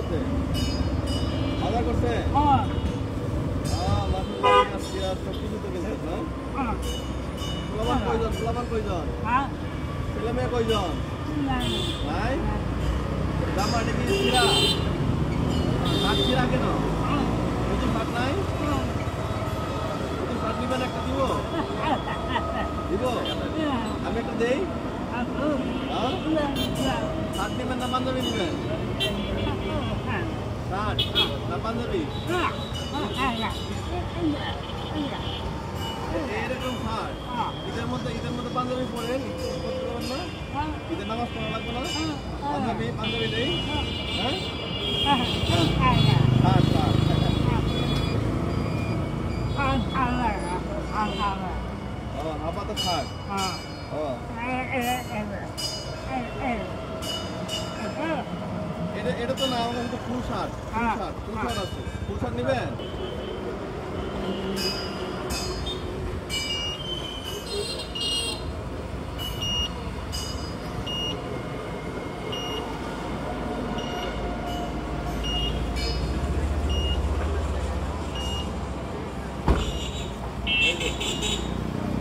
করছে? বাজার করছে? ছেলে মেয়ে কয়জন? নাই? জামাটা কি ছিঁড়া? শার্ট ছিঁড়া কেন? নতুন শার্ট নাই? নতুন শার্ট নিবেন, একটা দিব? দিব? আমি একটা দেই? শার্ট নিবেন না পাঞ্জাবি নিবেন? শার্ট না পাঞ্জাবি? এরকম শার্ট ঈদের মধ্যে পাঞ্জাবি পরেন, করতে পারেন না? ঈদের নামাজ পড়া লাগবে না? পাঞ্জাবি নেই? হ্যাঁ, শার্ট আপাতত শার্ট। এটা তো না, আমার কাছে ফুল শার্ট আছে। ফুল শার্ট নিবেন?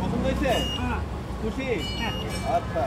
পছন্দ হয়েছে? খুশি? আচ্ছা।